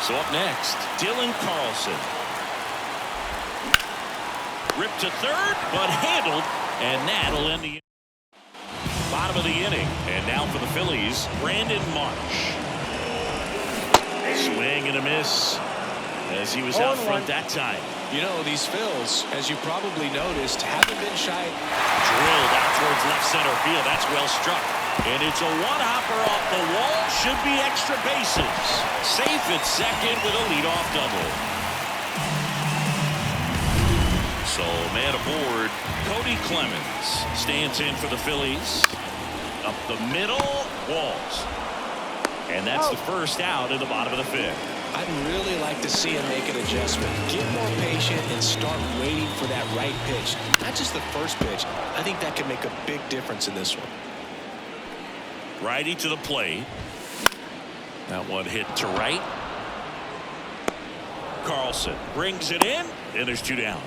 So up next, Dylan Carlson. Ripped to third, but handled, and that'll end the bottom of the inning. And now for the Phillies, Brandon Marsh. Swing and a miss as he was out front that time. You know, these Phils, as you probably noticed, haven't been shy. Drilled out towards left center field. That's well struck. And it's a one-hopper off the wall. Should be extra bases. Safe at second with a leadoff double. So man aboard, Cody Clemens stands in for the Phillies. Up the middle, Walls. And that's the first out in the bottom of the fifth. I'd really like to see him make an adjustment. Get more patient and start waiting for that right pitch. Not just the first pitch. I think that could make a big difference in this one. Righty to the plate. That one hit to right. Carlson brings it in, and there's two down.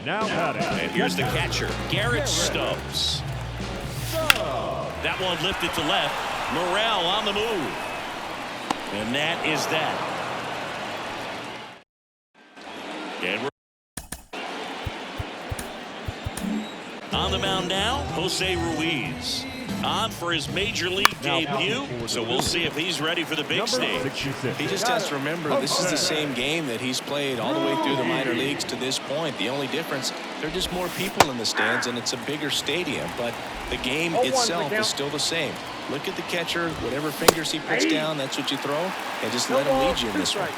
Now and here's the catcher, Garrett Stubbs. That one lifted to left. Morrell on the move. And that is that. And we're on the mound now, Jose Ruiz. On for his major league debut, so we'll see if he's ready for the big stage. He just has to remember this is the same game that he's played all the way through the minor leagues to this point. The only difference, there are just more people in the stands and it's a bigger stadium, but the game itself is still the same. Look at the catcher, whatever fingers he puts down, that's what you throw, and just let him lead you in this one.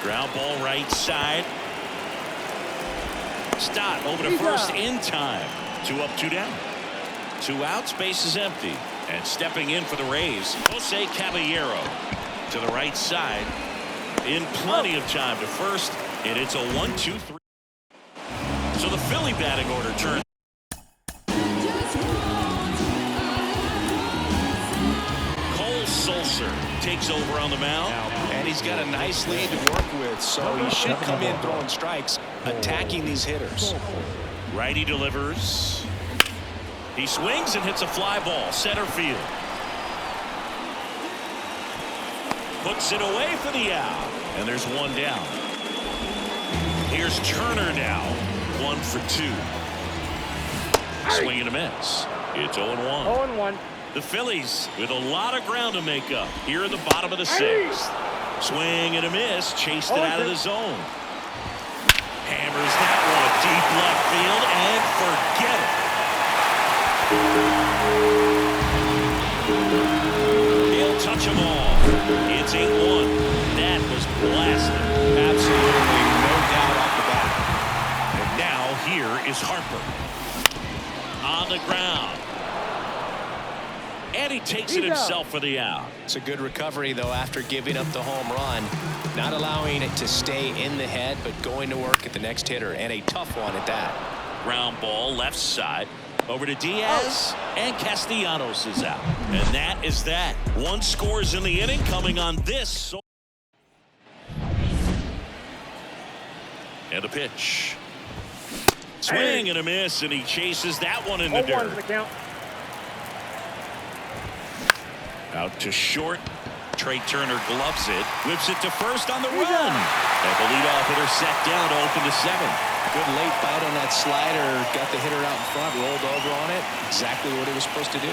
Ground ball right side. Stott over to first in time. 2 up, 2 down. 2 outs, base is empty. And stepping in for the Rays, Jose Caballero to the right side. In plenty of time to first, and it's a 1-2-3. So the Philly batting order turns. Cole Sulser takes over on the mound. And he's got a nice lead to work with, so he should come in throwing strikes, attacking these hitters. Righty delivers. He swings and hits a fly ball, center field. Puts it away for the out, and there's one down. Here's Turner now, 1 for 2. Swing and a miss. It's 0-1. 0-1. The Phillies with a lot of ground to make up here in the bottom of the 6th. Swing and a miss, chased it out of the zone. Hammers that one deep left field and forget it. He'll touch them all. It's 8-1. That was blasted. Absolutely, no doubt off the bat. And now here is Harper. On the ground. And he takes it himself for the out. It's a good recovery, though, after giving up the home run. Not allowing it to stay in the head, but going to work at the next hitter, and a tough one at that. Ground ball left side. Over to Diaz, and Castellanos is out. And that is that. 1 scores in the inning coming on this. And a pitch. Swing and a miss, and he chases that one in the dirt. Out to short. Trey Turner gloves it. Whips it to first on the run. And the leadoff hitter set down to open the 7th. Good late bite on that slider. Got the hitter out in front, rolled over on it. Exactly what he was supposed to do.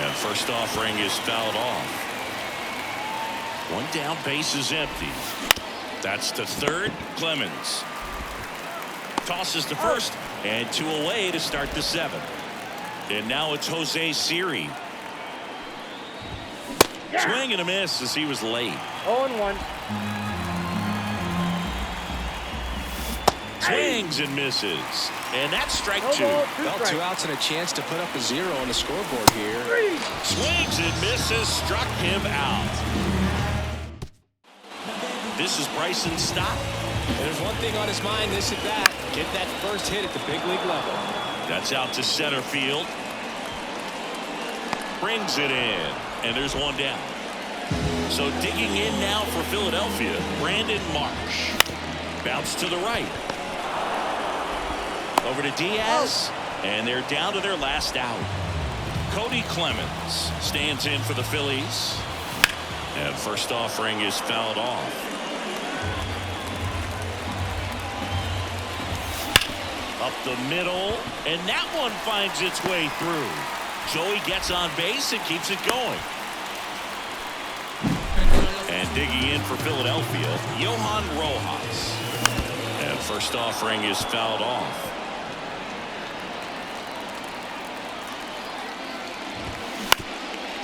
And first offering is fouled off. 1 down, base is empty. That's to third. Clemens tosses to first, and 2 away to start the 7th. And now it's Jose Siri. Swing and a miss as he was late. 0-1. Swings and misses. And that's strike 2. Well, 2 outs and a chance to put up a 0 on the scoreboard here. Swings and misses, struck him out. This is Bryson Stott. And there's one thing on his mind, this at bat. Get that first hit at the big league level. That's out to center field. Brings it in. And there's 1 down. So digging in now for Philadelphia, Brandon Marsh. Bounce to the right. Over to Diaz. And they're down to their last out. Cody Clemens stands in for the Phillies. And first offering is fouled off. Up the middle, and that one finds its way through. Joey gets on base and keeps it going. And digging in for Philadelphia, Johan Rojas. And first offering is fouled off.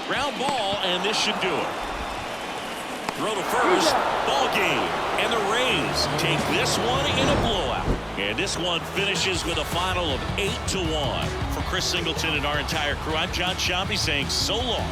Ground ball, and this should do it. Throw to first, ball game, and the Rays take this one in a blowout. And this one finishes with a final of 8-1. For Chris Singleton and our entire crew, I'm John Shambi saying so long.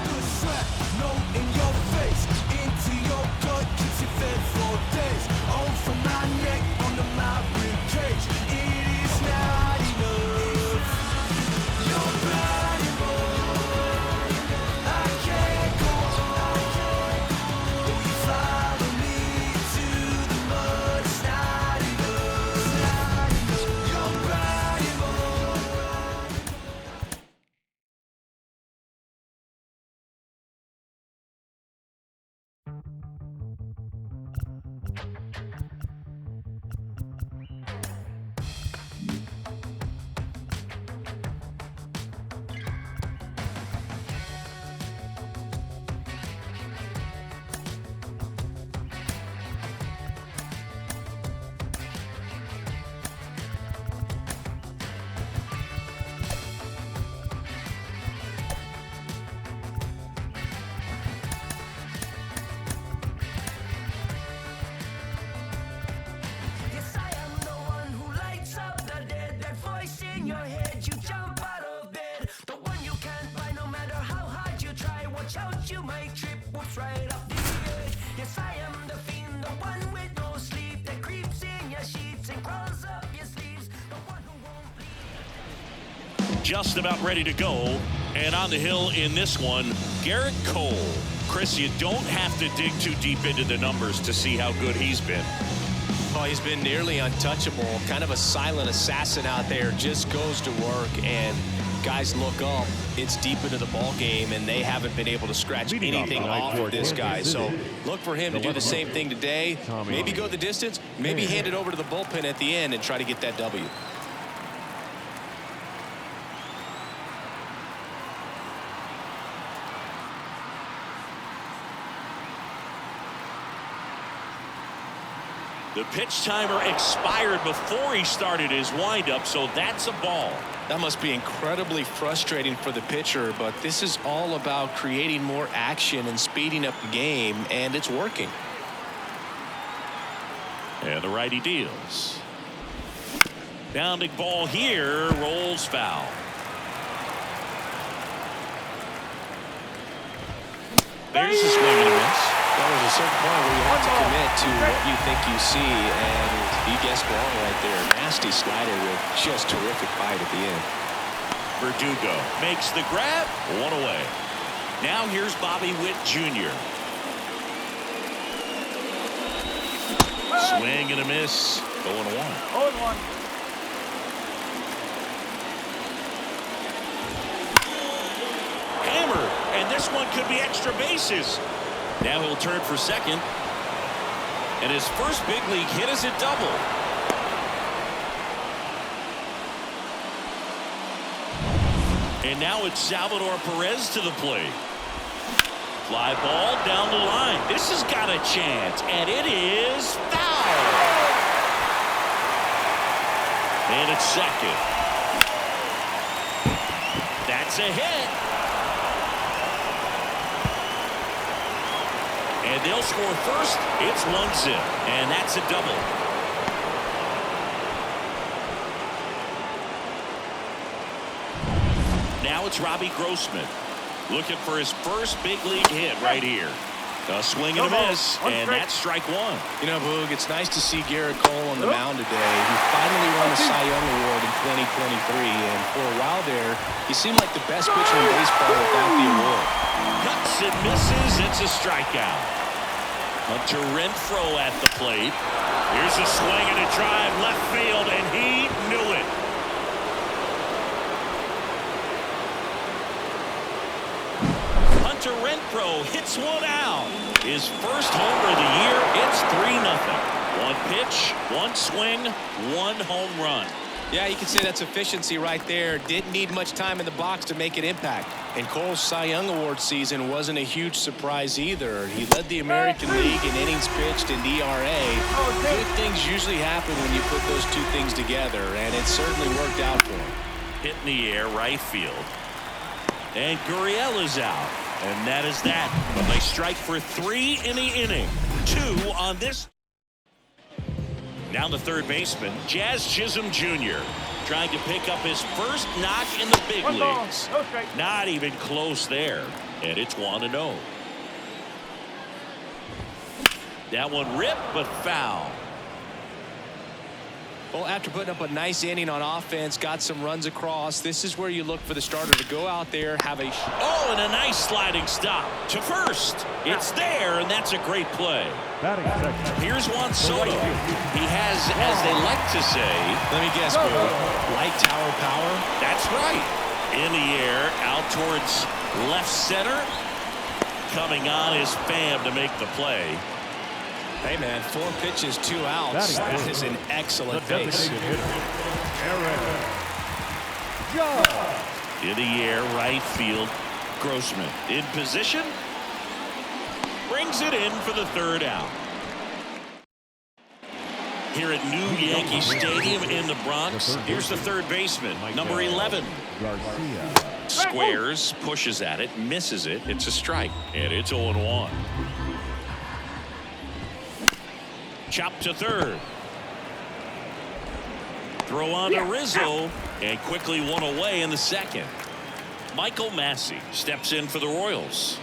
You might trip, whoops, right up the edge. Yes, I am the fiend, the one with no sleep that creeps in your sheets and crawls up your sleeves. The one who won't bleed. Just about ready to go, and on the hill in this one, Garrett Cole. Chris, you don't have to dig too deep into the numbers to see how good he's been. Oh, he's been nearly untouchable, kind of a silent assassin out there, just goes to work, and guys look up, it's deep into the ball game, and they haven't been able to scratch anything off of this guy. So look for him to do the same thing today. Maybe go the distance, maybe hand it over to the bullpen at the end and try to get that W. The pitch timer expired before he started his windup, so that's a ball. That must be incredibly frustrating for the pitcher, but this is all about creating more action and speeding up the game, and it's working. And the righty deals. Bounding ball here, rolls foul. There's a swing and a miss. There was a certain point where you have to commit to what you think you see, and he guessed wrong right there. Nasty slider with just terrific bite at the end. Verdugo makes the grab, one away. Now here's Bobby Witt Jr. Swing and a miss, 0-1. 0-1. Hammer, and this one could be extra bases. Now he'll turn for second. And his first big league hit is a double. And now it's Salvador Perez to the plate. Fly ball down the line. This has got a chance, and it is foul. And it's second. That's a hit. And they'll score first. It's 1-0, and that's a double. Now it's Robbie Grossman looking for his first big league hit right here. A swing and a miss, and that's strike one. You know, Boog, it's nice to see Garrett Cole on the mound today. He finally won the Cy Young Award in 2023, and for a while there, he seemed like the best pitcher in baseball without the award. Cuts and misses. It's a strikeout. Hunter Renfroe at the plate. Here's a swing and a drive left field, and he knew it. to Renfroe. Hits one out. His first homer of the year. It's 3-0. One pitch, one swing, one home run. Yeah, you can say that's efficiency right there. Didn't need much time in the box to make an impact. And Cole's Cy Young Award season wasn't a huge surprise either. He led the American League in innings pitched and ERA. Good things usually happen when you put those two things together, and it certainly worked out for him. Hit in the air, right field. And Gurriel is out. And that is that. But they strike for 3 in the inning. 2 on this. Down the third baseman, Jazz Chisholm Jr. trying to pick up his first knock in the big leagues. Not even close there. And it's 1-0. That one ripped, but foul. Well, after putting up a nice inning on offense, got some runs across, this is where you look for the starter to go out there, have a... Oh, and a nice sliding stop to first. It's there, and that's a great play. Here's Juan Soto. He has, as they like to say... Let me guess, Boo. Light tower power? That's right. In the air, out towards left center. Coming on is Pham to make the play. Hey, man, 4 pitches, 2 outs. That is an excellent base. In the air, right field. Grossman in position. Brings it in for the third out. Here at New Yankee Stadium in the Bronx, here's the third baseman, number 11. Squares, pushes at it, misses it. It's a strike, and it's 0-1. Chop to third. Throw on to Rizzo, and quickly one away in the second. Michael Massey steps in for the Royals.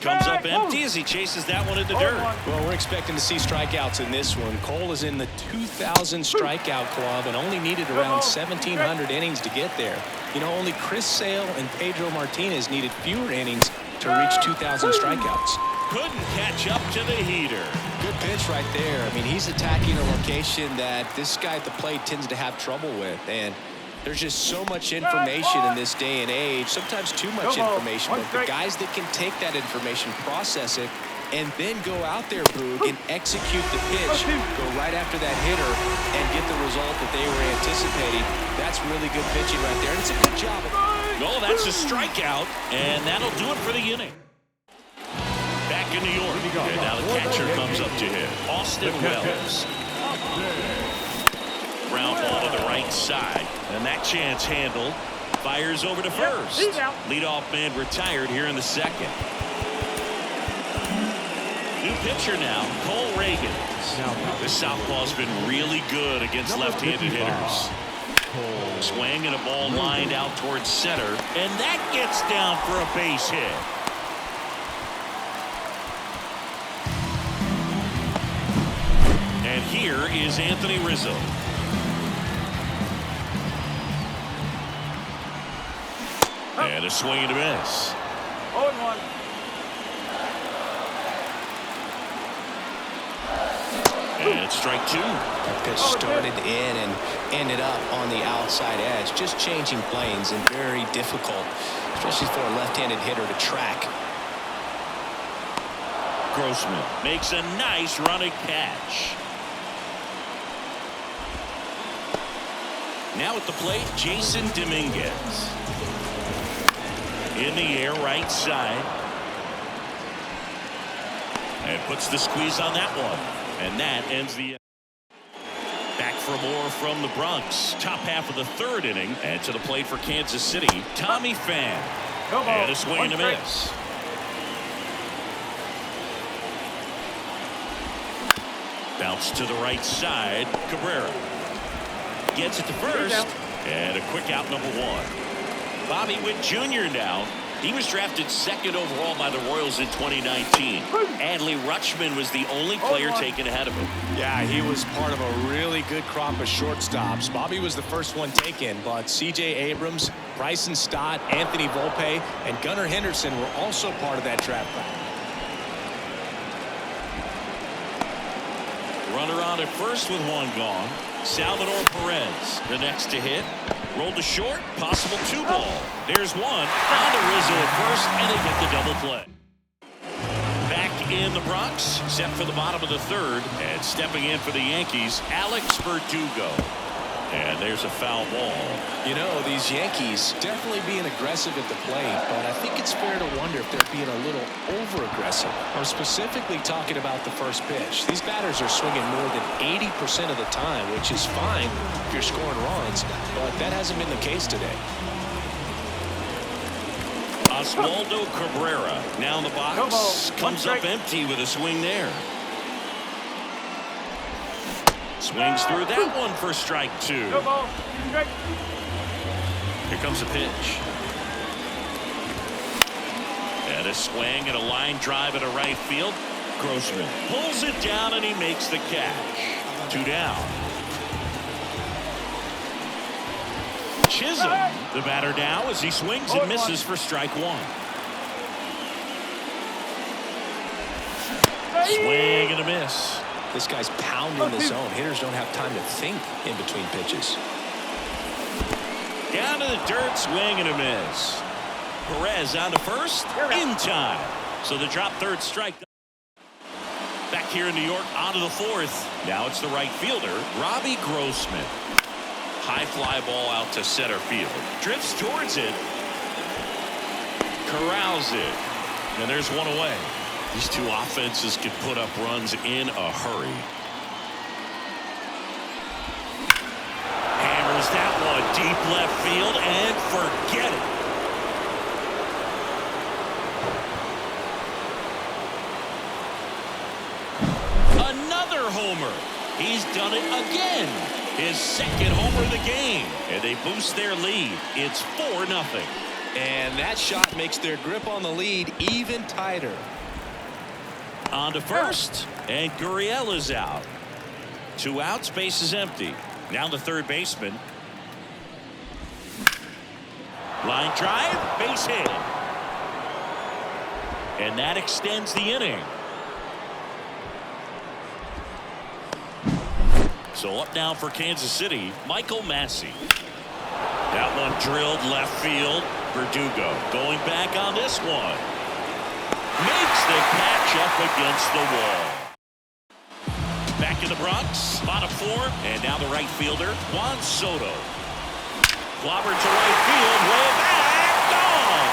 Comes up empty as he chases that one into dirt. Well, we're expecting to see strikeouts in this one. Cole is in the 2,000 strikeout club and only needed around 1,700 innings to get there. You know, only Chris Sale and Pedro Martinez needed fewer innings to reach 2,000 strikeouts. Couldn't catch up to the heater. Good pitch right there. I mean, he's attacking a location that this guy at the plate tends to have trouble with. And there's just so much information in this day and age, sometimes too much information. But the guys that can take that information, process it, and then go out there, Boog, and execute the pitch, go right after that hitter, and get the result that they were anticipating. That's really good pitching right there. And it's a good job. Oh, that's a strikeout, and that'll do it for the inning. Back in New York, and now the catcher comes up to him, Austin Wells. Ground ball to the right side, and that chance handled. Fires over to first. Leadoff man retired here in the second. New pitcher now, Cole Reagan. This southpaw's been really good against left-handed hitters. Swing and a ball lined out towards center, and that gets down for a base hit. And here is Anthony Rizzo. And a swing and a miss. 0-1. And strike 2. That pitch started in and ended up on the outside edge. Just changing planes and very difficult, especially for a left-handed hitter to track. Grossman makes a nice running catch. Now at the plate, Jason Dominguez. In the air, right side. And puts the squeeze on that one. And that ends the... Back for more from the Bronx. Top half of the third inning. And to the plate for Kansas City, Tommy Pham. And a swing and a miss. Bounce to the right side. Cabrera gets it to first. And a quick out, number 1. Bobby Witt Jr. now. He was drafted 2nd overall by the Royals in 2019. Adley Rutschman was the only player taken ahead of him. Yeah, he was part of a really good crop of shortstops. Bobby was the first one taken, but C.J. Abrams, Bryson Stott, Anthony Volpe, and Gunnar Henderson were also part of that draft class. Runner on at first with one gone. Salvador Perez, the next to hit. Rolled to short, possible 2-ball. There's one. On to Rizzo at first, and they get the double play. Back in the Bronx, set for the bottom of the third, and stepping in for the Yankees, Alex Verdugo. And there's a foul ball. You know, these Yankees definitely being aggressive at the plate, but I think it's fair to wonder if they're being a little over-aggressive. I'm specifically talking about the first pitch. These batters are swinging more than 80% of the time, which is fine if you're scoring runs, but that hasn't been the case today. Oswaldo Cabrera now in the box. Comes up empty with a swing there. Swings through that one for strike 2. Here comes a pitch. And a swing and a line drive into right field. Grossman pulls it down and he makes the catch. 2 down. Chisholm, the batter now as he swings and misses for strike 1. Swing and a miss. This guy's pounding the zone. Hitters don't have time to think in between pitches. Down to the dirt, swing and a miss. Perez on to first, in time. So the drop third strike. Back here in New York, on to the fourth. Now it's the right fielder, Robbie Grossman. High fly ball out to center field. Drifts towards it. Corrals it. And there's one away. These two offenses can put up runs in a hurry. Hammers that one deep left field and forget it. Another homer. He's done it again. His second homer of the game. And they boost their lead. It's 4-0. And that shot makes their grip on the lead even tighter. On to first, and Gurriel is out. 2 outs, base is empty. Now the third baseman. Line drive, base hit. And that extends the inning. So up now for Kansas City, Michael Massey. That one drilled left field. Verdugo going back on this one. Makes the catch up against the wall. Back in the Bronx, bottom 4, and now the right fielder, Juan Soto. Clobbered to right field, way back, gone!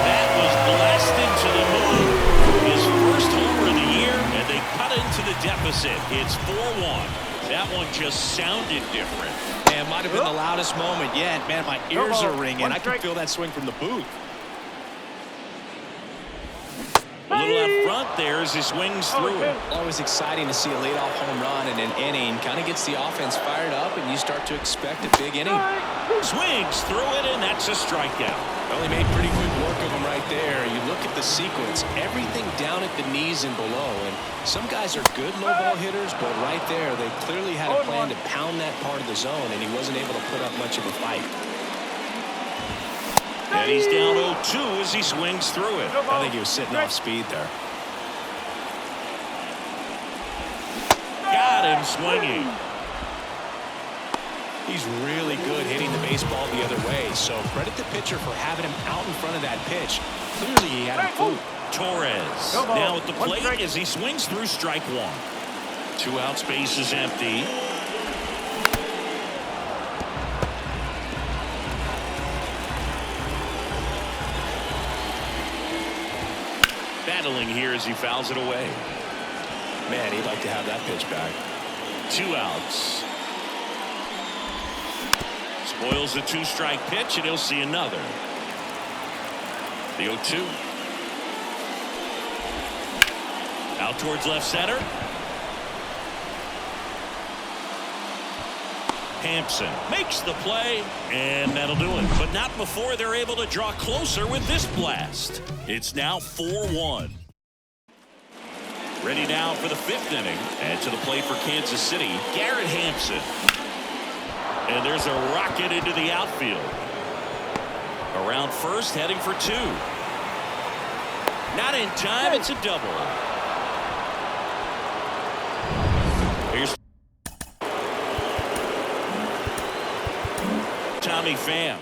That was blasted to the moon. His first homer of the year, and they cut into the deficit. It's 4-1. That one just sounded different. Man, might have been the loudest moment yet. Man, my ears are ringing. I can feel that swing from the booth. A little out front there as he swings through it. Always exciting to see a leadoff home run in an inning. Kind of gets the offense fired up, and you start to expect a big inning. Swings through it, and that's a strikeout. Well, he made pretty quick work of him right there. You look at the sequence, everything down at the knees and below. And some guys are good low ball hitters, but right there, they clearly had a plan to pound that part of the zone, and he wasn't able to put up much of a fight. And he's down 0-2 as he swings through it. I think he was sitting off speed there. Got him swinging. He's really good hitting the baseball the other way, so credit the pitcher for having him out in front of that pitch. Clearly he had him fooled. Torres now at the plate as he swings through strike 1. 2 outs, base is empty. Battling here as he fouls it away. Man, he'd like to have that pitch back. 2 outs. Spoils the 2-strike pitch, and he'll see another. The 0-2. Out towards left center. Hampson makes the play, and that'll do it. But not before they're able to draw closer with this blast. It's now 4-1. Ready now for the 5th inning. And to the plate for Kansas City, Garrett Hampson. And there's a rocket into the outfield. Around first, heading for 2. Not in time. It's a double. Here's Tommy Pham.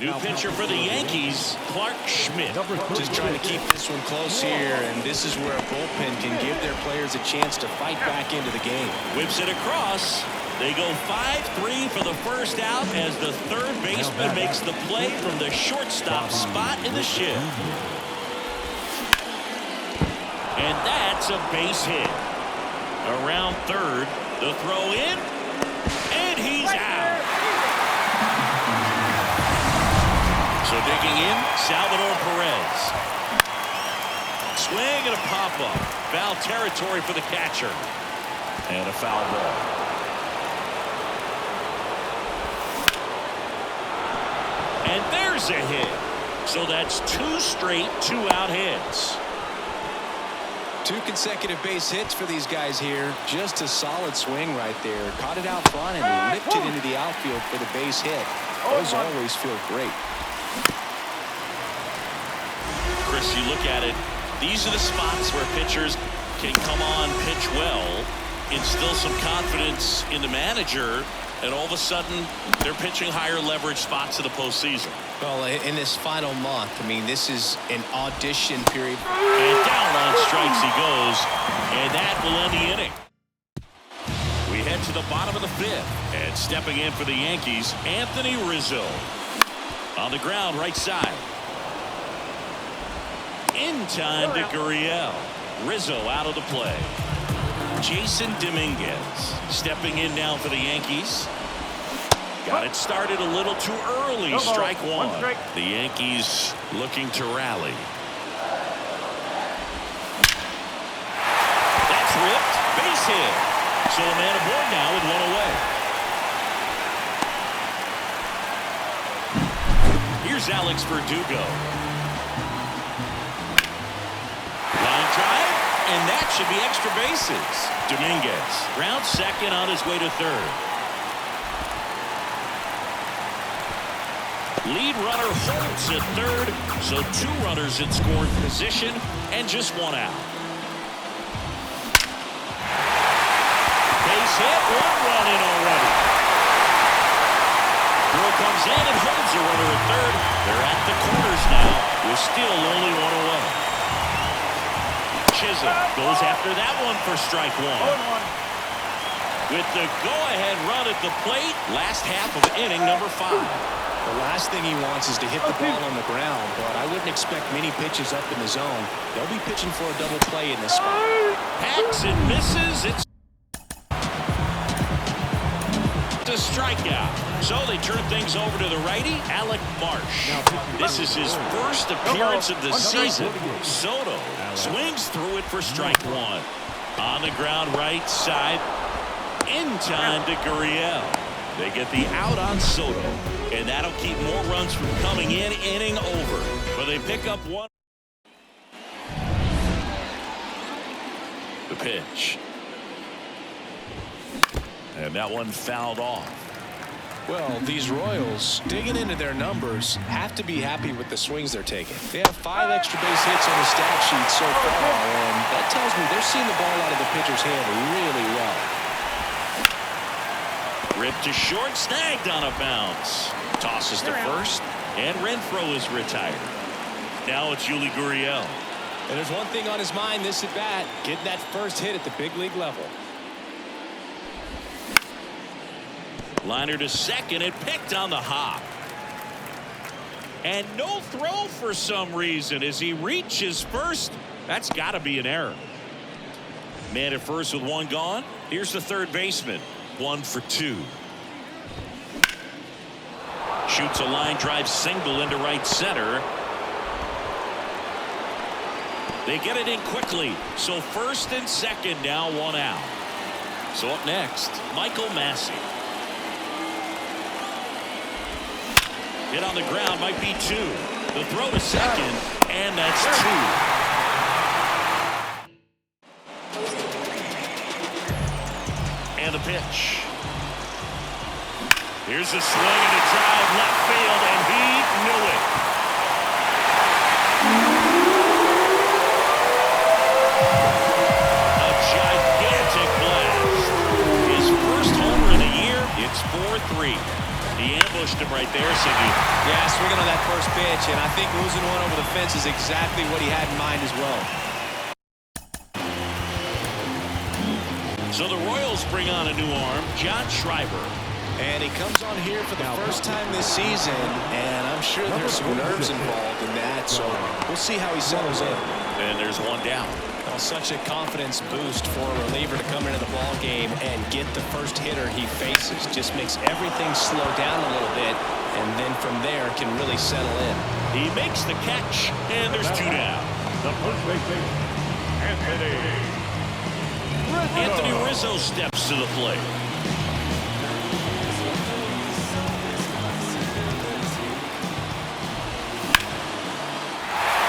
New pitcher for the Yankees, Clark Schmidt. Just trying to keep this one close here, and this is where a bullpen can give their players a chance to fight back into the game. Whips it across. They go 5-3 for the first out as the third baseman makes the play from the shortstop spot in the shift. And that's a base hit. Around third, the throw in, and he's out. So digging in, Salvador Perez. Swing and a pop-up. Foul territory for the catcher. And a foul ball. And there's a hit. So that's two straight two-out hits. 2 consecutive base hits for these guys here. Just a solid swing right there. Caught it out front and lipped it into the outfield for the base hit. Those always feel great. Chris, you look at it, these are the spots where pitchers can come on, pitch well, instill some confidence in the manager, and all of a sudden they're pitching higher leverage spots in the postseason. Well, in this final month, I mean, this is an audition period. And down on strikes he goes, and that will end the inning. We head to the bottom of the fifth, and stepping in for the Yankees, Anthony Rizzo. On the ground, right side. In time to Gurriel. Rizzo out of the play. Jason Dominguez stepping in now for the Yankees. Got it started a little too early. Strike one. The Yankees looking to rally. That's ripped. Base hit. So a man aboard now with one away. Here's Alex Verdugo. Line drive, and that should be extra bases. Dominguez rounds second on his way to third. Lead runner holds at third, so 2 runners in scoring position and just 1 out. Base hit, 1 run in already. Throw comes in and holds a runner at third. They're at the corners now with still only 1 away. Chisholm goes after that one for strike 1. With the go-ahead run at the plate, last half of inning number 5. The last thing he wants is to hit the ball on the ground, but I wouldn't expect many pitches up in the zone. They'll be pitching for a double play in this spot. Hacks and misses. It's a strikeout. So they turn things over to the righty, Alec Marsh. This is his first appearance of the season. Soto swings through it for strike 1. On the ground right side. In time to Gurriel. They get the out on Soto, and that'll keep more runs from coming in. Inning over, but they pick up 1. The pitch. And that one fouled off. Well, these Royals, digging into their numbers, have to be happy with the swings they're taking. They have 5 extra base hits on the stat sheet so far, and that tells me they're seeing the ball out of the pitcher's hand really well. Ripped to short, snagged on a bounce. Tosses to first, and Renfroe is retired. Now it's Yuli Gurriel. And there's one thing on his mind this at bat, getting that first hit at the big league level. Liner to second, and picked on the hop. And no throw for some reason as he reaches first. That's got to be an error. Man at first with 1 gone. Here's the third baseman. 1 for 2. Shoots a line drive single into right center. They get it in quickly. So first and second now 1 out. So up next, Michael Massey. Hit on the ground, might be 2. The throw to second, and that's 2. And the pitch. Here's a swing and a drive left field, and he knew it. 3. He ambushed him right there, Siggy. Yeah, swinging on that first pitch, and I think losing one over the fence is exactly what he had in mind as well. So the Royals bring on a new arm, John Schreiber. And he comes on here for the first time this season, and I'm sure there's some nerves involved in that, so we'll see how he settles in. And there's one down. Well, such a confidence boost for a reliever to come into the ball game and get the first hitter he faces. Just makes everything slow down a little bit, and then from there can really settle in. He makes the catch, and there's 2 down. The first baseman, Anthony Rizzo steps to the plate.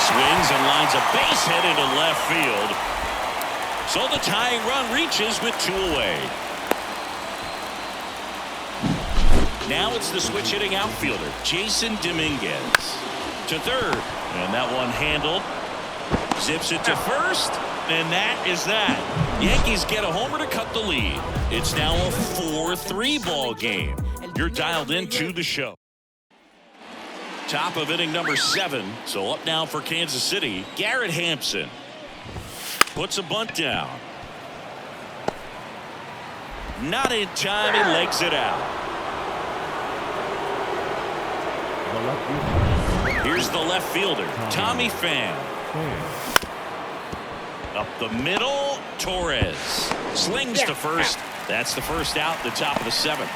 Swings and lines a base hit into left field. So the tying run reaches with 2 away. Now it's the switch hitting outfielder, Jason Dominguez. To third, and that one handled. Zips it to first, and that is that. Yankees get a homer to cut the lead. It's now a 4-3 ball game. You're dialed into the show. Top of inning number 7. So up now for Kansas City, Garrett Hampson. Puts a bunt down. Not in time, he legs it out. Here's the left fielder, Tommy Pham. Up the middle, Torres. Slings to first. That's the first out, the top of the 7th.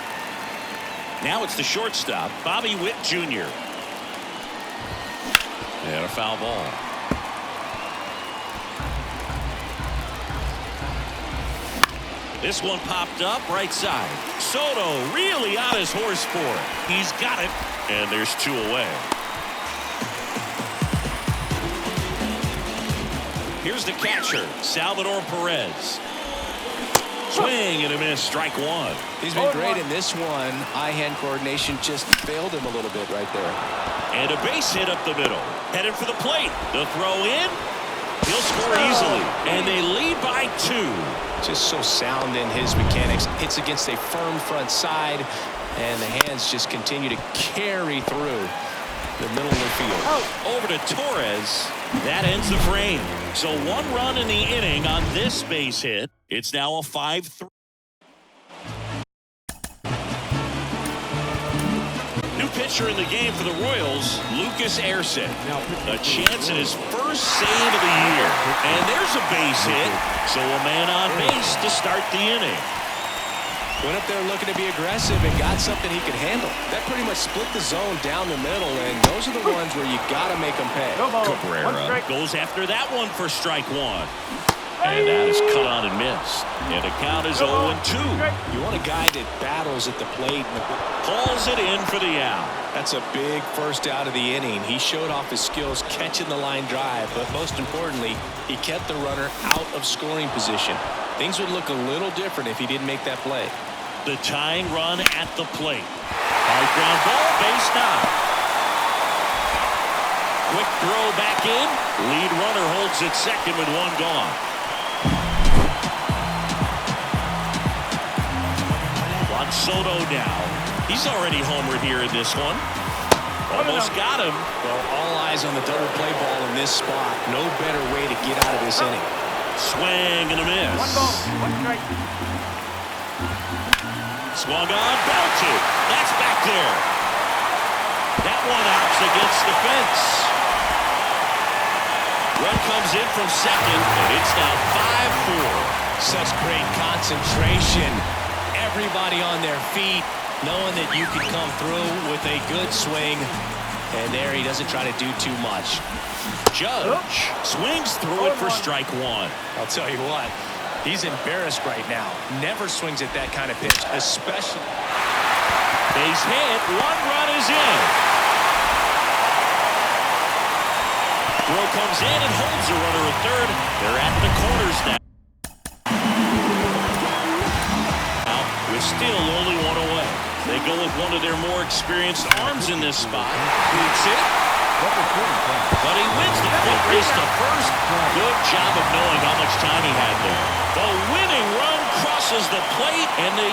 Now it's the shortstop, Bobby Witt Jr. And a foul ball. This one popped up right side. Soto really on his horse for it. He's got it, and there's 2 away. Here's the catcher, Salvador Perez. Swing and a miss, strike 1. He's been great in this one. Eye-hand coordination just failed him a little bit right there. And a base hit up the middle. Headed for the plate. The throw in. He'll score easily. And they lead by 2. Just so sound in his mechanics. Hits against a firm front side. And the hands just continue to carry through the middle of the field. Over to Torres. That ends the frame. So 1 run in the inning on this base hit. It's now a 5-3. New pitcher in the game for the Royals, Lucas Erceg. A chance at his first save of the year. And there's a base hit. So a man on base to start the inning. Went up there looking to be aggressive and got something he could handle. That pretty much split the zone down the middle, and those are the ones where you got to make them pay. Cabrera goes after that one for strike 1. And that is cut on and missed. And the count is 0-2. You want a guy that battles at the plate. Pulls it in for the out. That's a big first out of the inning. He showed off his skills catching the line drive, but most importantly, he kept the runner out of scoring position. Things would look a little different if he didn't make that play. The tying run at the plate. High ground ball, base knock. Quick throw back in. Lead runner holds at second with 1 gone. Juan Soto now. He's already homered here in this one. Almost got him. Well, all eyes on the double play ball in this spot. No better way to get out of this inning. Swing and a miss. Swung on, belted. That's back there. That one hops against the fence. Run comes in from second, and it's now 5-4. Such great concentration. Everybody on their feet, knowing that you can come through with a good swing. And there he doesn't try to do too much. Judge swings through it for strike 1. I'll tell you what, he's embarrassed right now. Never swings at that kind of pitch, especially. Base hit, 1 run is in. Throw comes in and holds the runner at third. They're at the corners now. Now, with still only 1 away. They go with one of their more experienced arms in this spot. Boots it. But he wins the foot race to first. Good job of knowing how much time he had there. The winning run crosses the plate, and they